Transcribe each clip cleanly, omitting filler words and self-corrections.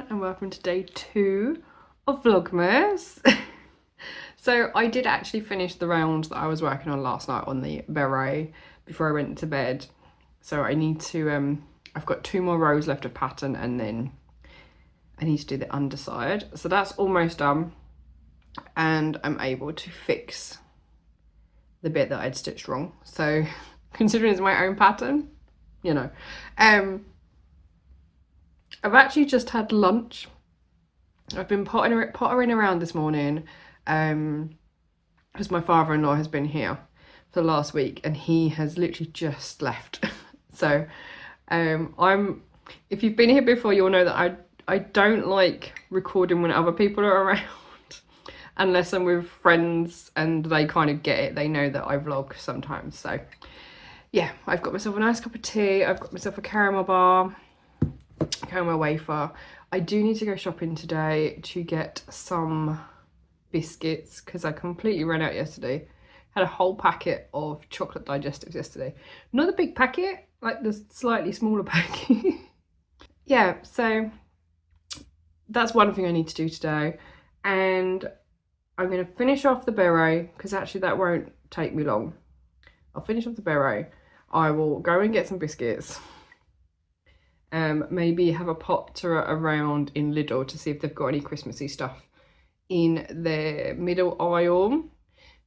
and welcome to day 2 of Vlogmas. So I did actually finish the round that I was working on last night on the beret before I went to bed. So I need to, I've got 2 more rows left of pattern and then I need to do the underside. So that's almost done and I'm able to fix the bit that I'd stitched wrong. So considering it's my own pattern, you know. I've actually just had lunch. I've been pottering around this morning because my father-in-law has been here for the last week and he has literally just left. So if you've been here before, you'll know that I don't like recording when other people are around unless I'm with friends and they kind of get it. They know that I vlog sometimes. So yeah, I've got myself a nice cup of tea. I've got myself a caramel bar, caramel wafer. I do need to go shopping today to get some biscuits because I completely ran out yesterday. Had a whole packet of chocolate digestives yesterday. Not the big packet, like the slightly smaller packet. Yeah, so that's one thing I need to do today. And I'm going to finish off the beret because actually that won't take me long. I'll finish off the beret. I will go and get some biscuits. Maybe have a pop to around in Lidl to see if they've got any Christmassy stuff in the middle aisle.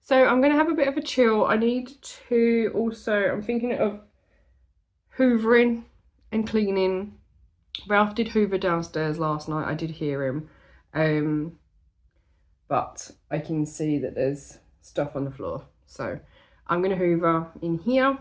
So I'm going to have a bit of a chill. I need to also, I'm thinking of hoovering and cleaning. Ralph did hoover downstairs last night. I did hear him. But I can see that there's stuff on the floor. So I'm going to hoover in here.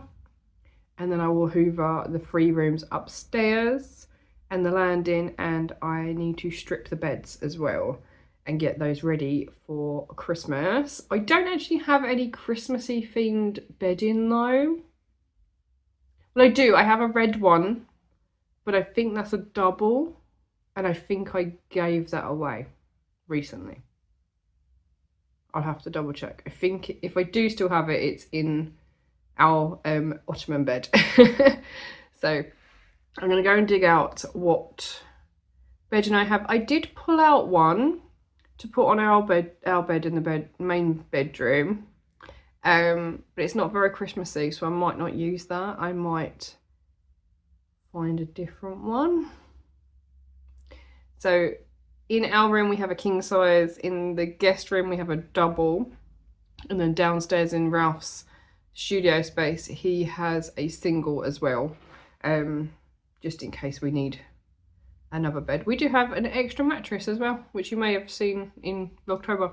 And then I will hoover the 3 rooms upstairs and the landing, and I need to strip the beds as well and get those ready for Christmas. I don't actually have any Christmassy themed bedding though. Well, I do. I have a red one, but I think that's a double, and I think I gave that away recently. I'll have to double check. I think if I do still have it, it's in our ottoman bed. So I'm going to go and dig out what bedding I have. I did pull out one to put on our bed in the main bedroom, but it's not very Christmassy, so I might not use that. I might find a different one. So in our room we have a king size, in the guest room we have a double, and then downstairs in Ralph's studio space he has a single as well, just in case we need another bed. We do have an extra mattress as well, which you may have seen in October.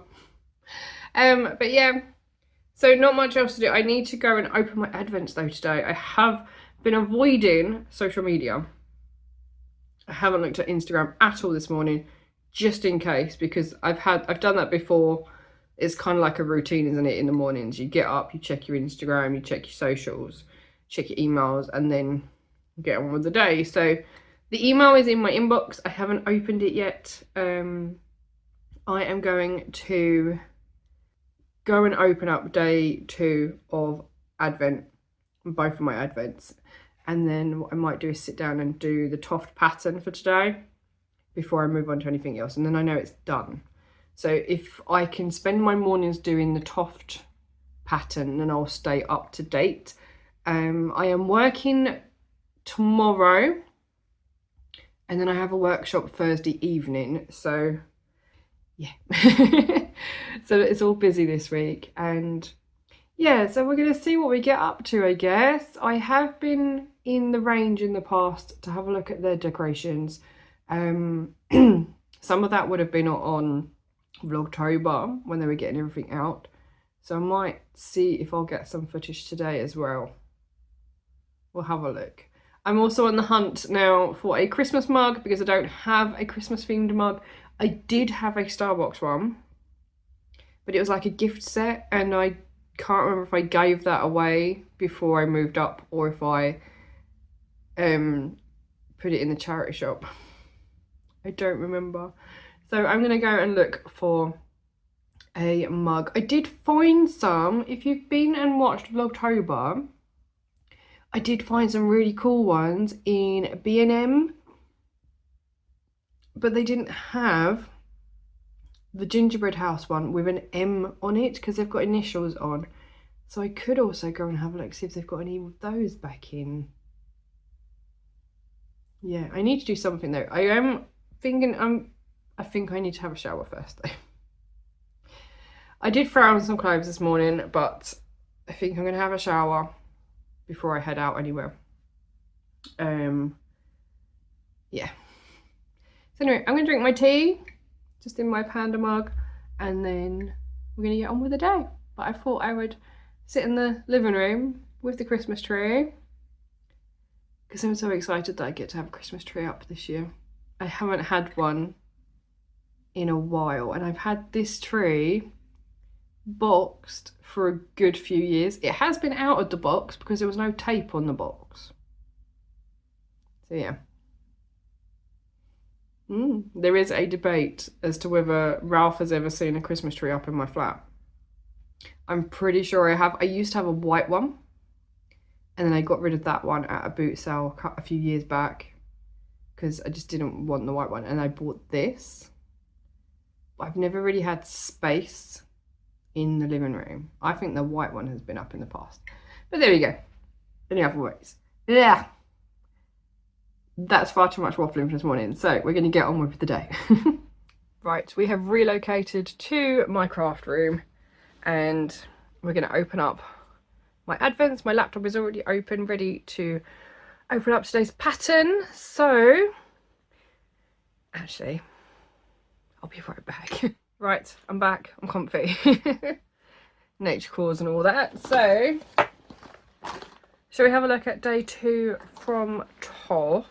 But yeah, so not much else to do. I need to go and open my advents though today. I have been avoiding social media. I haven't looked at Instagram at all this morning, just in case, because I've done that before. It's kind of like a routine, isn't it? In the mornings, you get up, you check your Instagram, you check your socials, check your emails, and then get on with the day. So the email is in my inbox. I haven't opened it yet. I am going to go and open up day 2 of Advent, both of my Advents. And then what I might do is sit down and do the TOFT pattern for today before I move on to anything else. And then I know it's done. So if I can spend my mornings doing the TOFT pattern, then I'll stay up to date. I am working tomorrow and then I have a workshop Thursday evening. So yeah, so it's all busy this week. And yeah, so we're going to see what we get up to, I guess. I have been in the range in the past to have a look at their decorations. Some of that would have been on Vlogtober when they were getting everything out, so I might see if I'll get some footage today as well. We'll have a look. I'm also on the hunt now for a Christmas mug because I don't have a Christmas themed mug. I did have a Starbucks one, but it was like a gift set and I can't remember if I gave that away before I moved up or if I put it in the charity shop. I don't remember. So I'm going to go and look for a mug. I did find some. If you've been and watched Vlogtober, I did find some really cool ones in B&M. but they didn't have the gingerbread house one with an M on it because they've got initials on. So I could also go and have a look, see if they've got any of those back in. Yeah, I need to do something though. I am thinking I think I need to have a shower first though. I did throw on some clothes this morning, but I think I'm gonna have a shower before I head out anywhere. Yeah. So anyway, I'm gonna drink my tea just in my panda mug, and then we're gonna get on with the day. But I thought I would sit in the living room with the Christmas tree because I'm so excited that I get to have a Christmas tree up this year. I haven't had one in a while, and I've had this tree boxed for a good few years. It has been out of the box because there was no tape on the box. So yeah. There is a debate as to whether Ralph has ever seen a Christmas tree up in my flat. I'm pretty sure I have. I used to have a white one, and then I got rid of that one at a boot sale a few years back because I just didn't want the white one, and I bought this. I've never really had space in the living room. I think the white one has been up in the past, but there we go. Any other ways? Yeah. That's far too much waffling for this morning, so we're going to get on with the day. Right, we have relocated to my craft room, and we're going to open up my advents. My laptop is already open, ready to open up today's pattern. So, actually, I'll be right back. Right, I'm back. I'm comfy. Nature calls and all that. So, shall we have a look at day 2 from TOFT?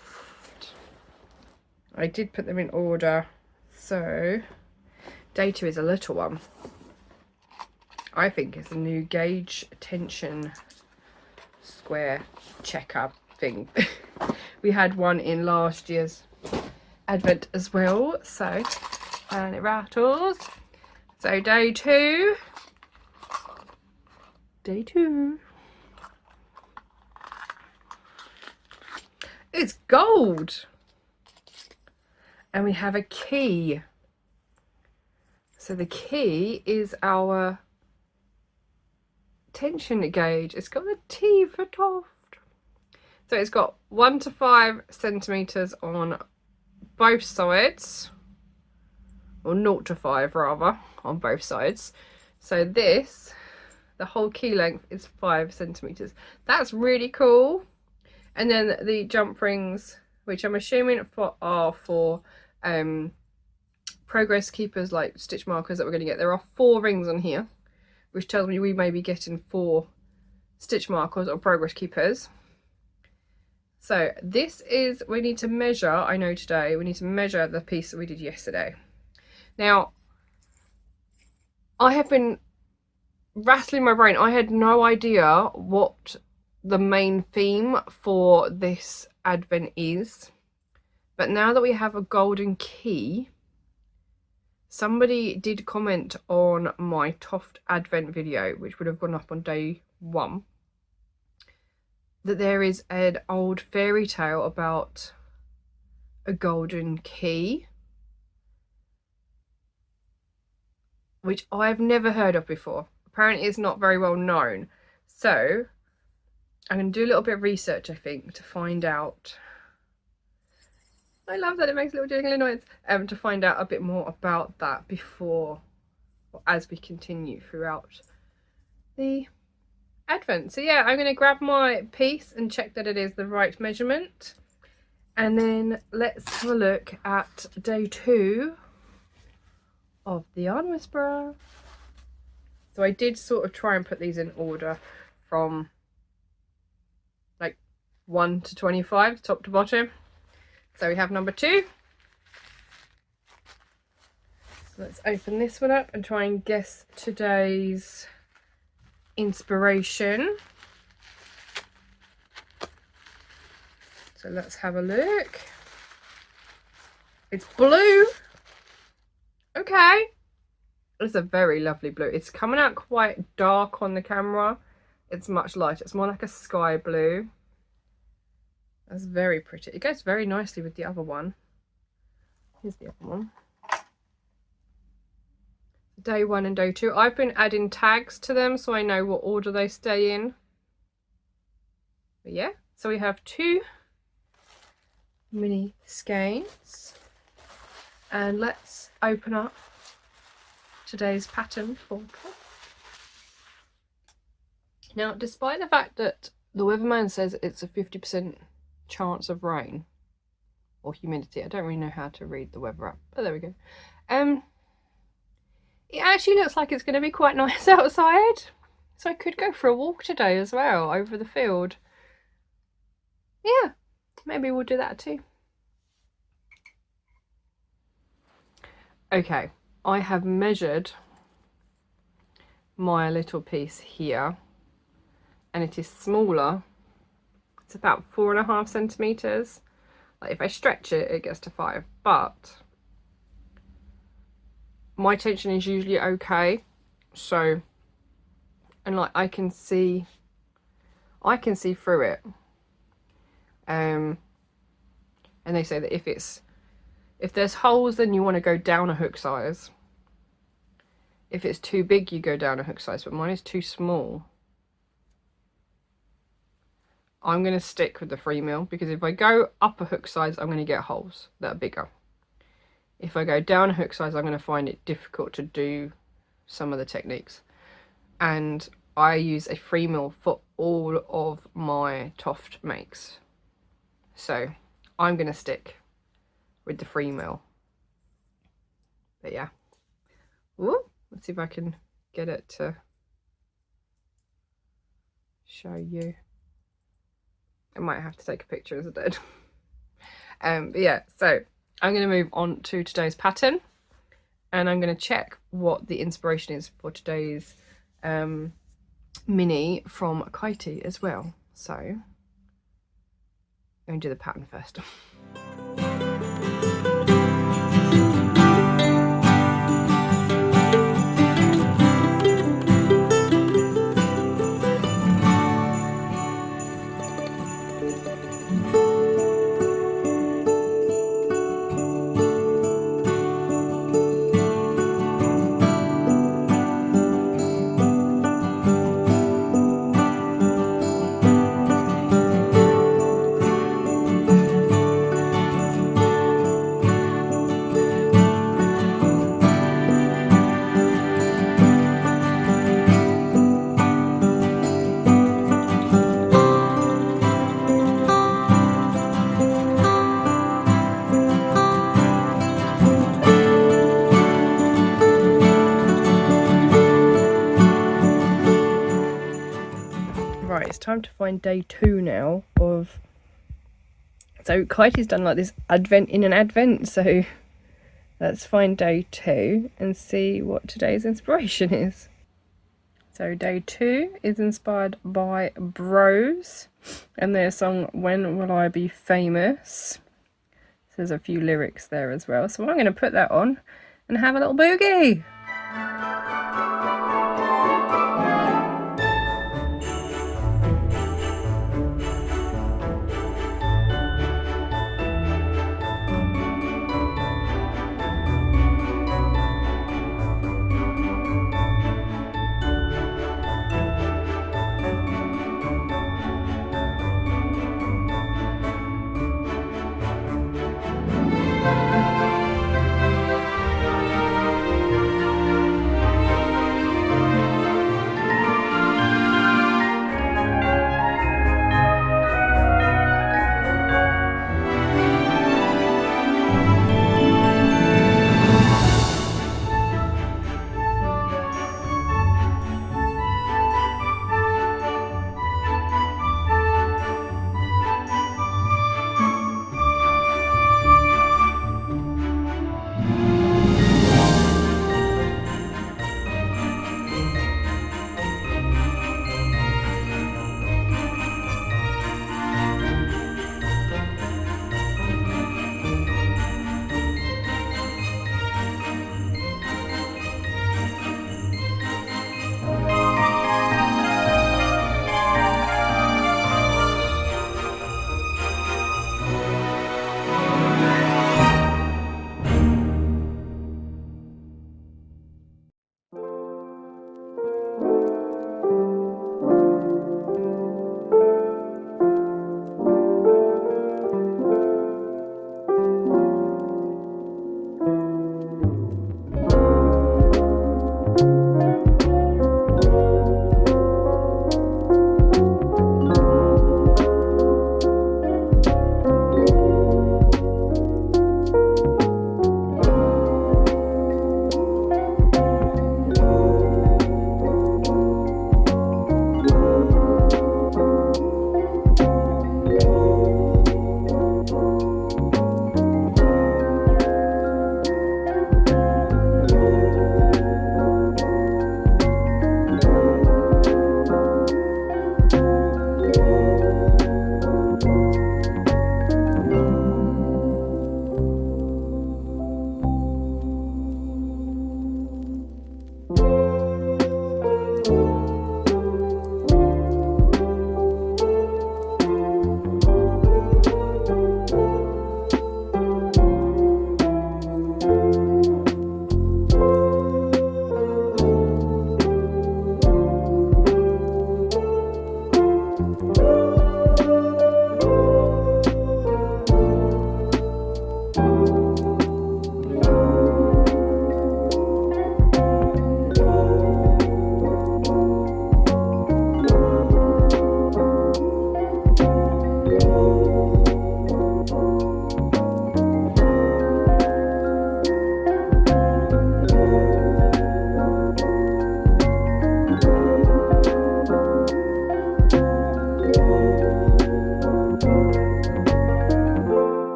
I did put them in order. So, day 2 is a little one. I think it's a new gauge tension square checker thing. We had one in last year's advent as well. So, and it rattles. So day 2. Day 2. It's gold. And we have a key. So the key is our tension gauge. It's got the T for TOFT. So it's got 1 to 5 centimeters on both sides, or 0 to 5 rather, on both sides. So this, the whole key length is 5 centimeters. That's really cool. And then the jump rings, which I'm assuming are for progress keepers, like stitch markers that we're going to get. There are 4 rings on here, which tells me we may be getting 4 stitch markers or progress keepers. So this is, we need to measure, I know today, we need to measure the piece that we did yesterday. Now, I have been rattling my brain. I had no idea what the main theme for this advent is. But now that we have a golden key, somebody did comment on my TOFT advent video, which would have gone up on day 1, that there is an old fairy tale about a golden key, which I've never heard of before. Apparently it's not very well known. So I'm going to do a little bit of research, I think, to find out. I love that it makes a little jingling noise. To find out a bit more about that before, or as we continue throughout the advent. So yeah, I'm going to grab my piece and check that it is the right measurement. And then let's have a look at day 2 of the Yarn Whisperer. So I did sort of try and put these in order from like 1 to 25, top to bottom. So we have number 2. Let's open this one up and try and guess today's inspiration. So let's have a look. It's blue. Okay. It's a very lovely blue. It's coming out quite dark on the camera. It's much lighter. It's more like a sky blue. That's very pretty. It goes very nicely with the other one. Here's the other one. Day 1 and day 2. I've been adding tags to them so I know what order they stay in. But yeah, so we have 2 mini skeins. And let's open up today's pattern for now, despite the fact that the weatherman says it's a 50% chance of rain or humidity, I don't really know how to read the weather app, but there we go. It actually looks like it's going to be quite nice outside, so I could go for a walk today as well over the field. Yeah, maybe we'll do that too. Okay, I have measured my little piece here, and it is smaller. It's about 4.5 centimeters. Like if I stretch it, it gets to 5, but my tension is usually okay. So, and like I can see through it. And they say that if there's holes, then you want to go down a hook size. If it's too big, you go down a hook size, but mine is too small. I'm going to stick with the 3 mil because if I go up a hook size, I'm going to get holes that are bigger. If I go down a hook size, I'm going to find it difficult to do some of the techniques. And I use a 3 mil for all of my TOFT makes. So I'm going to stick with the 3 mil. But yeah. Ooh, let's see if I can get it to show you. I might have to take a picture instead. But yeah, so I'm going to move on to today's pattern, and I'm going to check what the inspiration is for today's mini from Kitey as well. So I'm going to do the pattern first. It's time to find day 2 now of, so Kitey's done like this advent in an advent, so let's find day 2 and see what today's inspiration is. So day 2 is inspired by Bros and their song When Will I Be Famous. So there's a few lyrics there as well, so I'm going to put that on and have a little boogie.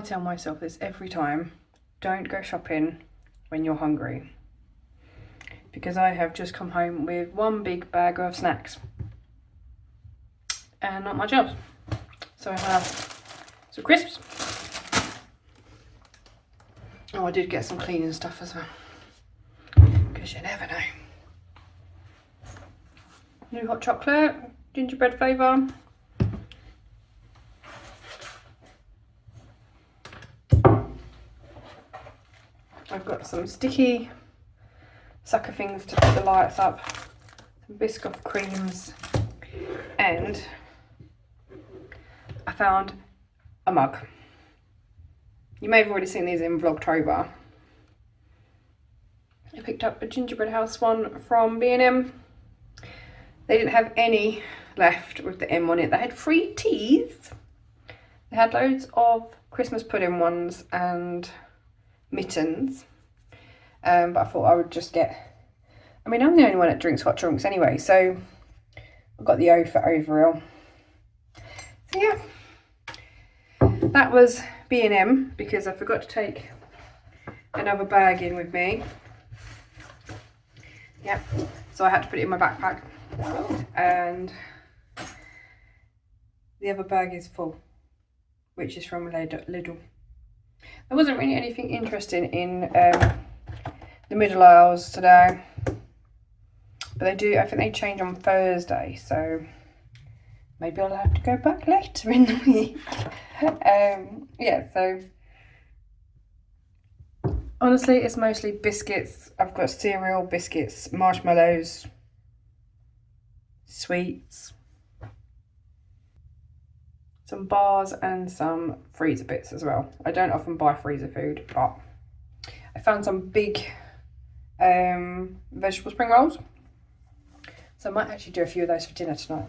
tell myself this every time. Don't go shopping when you're hungry. Because I have just come home with one big bag of snacks. And not much else. So I have some crisps. Oh, I did get some cleaning stuff as well. Because you never know. New hot chocolate, gingerbread flavour. I've got some sticky sucker things to put the lights up, some Biscoff creams, and I found a mug. You may have already seen these in Vlogtober. I picked up a gingerbread house one from B&M. They didn't have any left with the M on it. They had 3 teas. They had loads of Christmas pudding ones and mittens. But I thought I would just get... I mean, I'm the only one that drinks hot drinks anyway, so I've got the O for overall. So yeah, that was B&M because I forgot to take another bag in with me. Yep, so I had to put it in my backpack. And the other bag is full, which is from Lidl. There wasn't really anything interesting in the middle aisles today, but they do, I think they change on Thursday, so maybe I'll have to go back later in the week. Yeah, so honestly it's mostly biscuits. I've got cereal, biscuits, marshmallows, sweets, some bars and some freezer bits as well. I don't often buy freezer food, but I found some big vegetable spring rolls, so I might actually do a few of those for dinner tonight.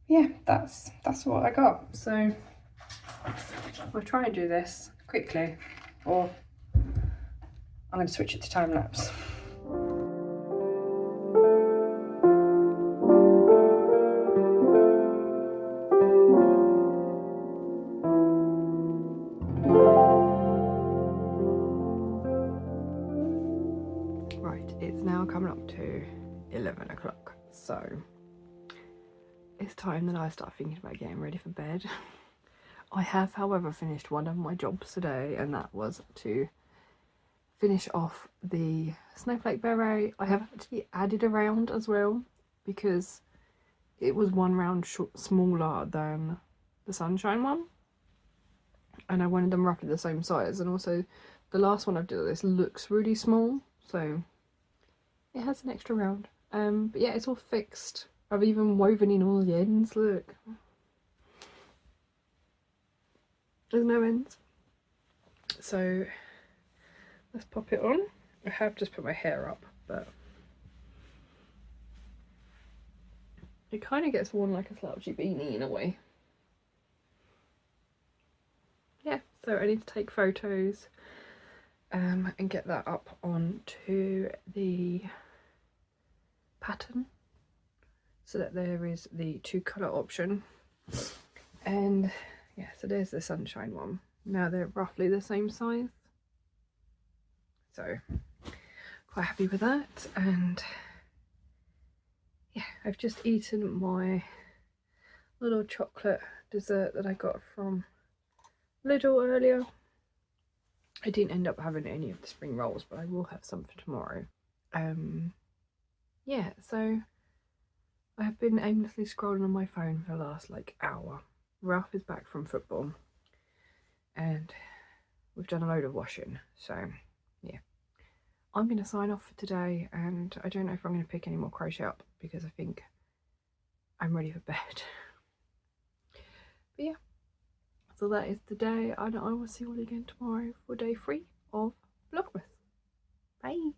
Yeah, that's what I got. So I'll try and do this quickly, or I'm going to switch it to time lapse. Right, it's now coming up to 11 o'clock, so it's time that I start thinking about getting ready for bed. I have, however, finished one of my jobs today, and that was to finish off the snowflake beret. I have actually added a round as well because it was one round smaller than the sunshine one, and I wanted them roughly the same size. And also the last one I've done this looks really small, so it has an extra round. But yeah, it's all fixed. I've even woven in all the ends, look. There's no ends. So let's pop it on. I have just put my hair up, but it kind of gets worn like a slouchy beanie in a way. Yeah, so I need to take photos and get that up onto the pattern so that there is the 2 colour option. And yeah, so there's the sunshine one. Now they're roughly the same size, so quite happy with that. And yeah, I've just eaten my little chocolate dessert that I got from Lidl earlier. I didn't end up having any of the spring rolls, but I will have some for tomorrow. Yeah, so I have been aimlessly scrolling on my phone for the last like hour. Ralph is back from football and we've done a load of washing, so yeah, I'm going to sign off for today, and I don't know if I'm going to pick any more crochet up because I think I'm ready for bed. But yeah, so that is the day, and I will see you all again tomorrow for day 3 of Vlogmas. Bye!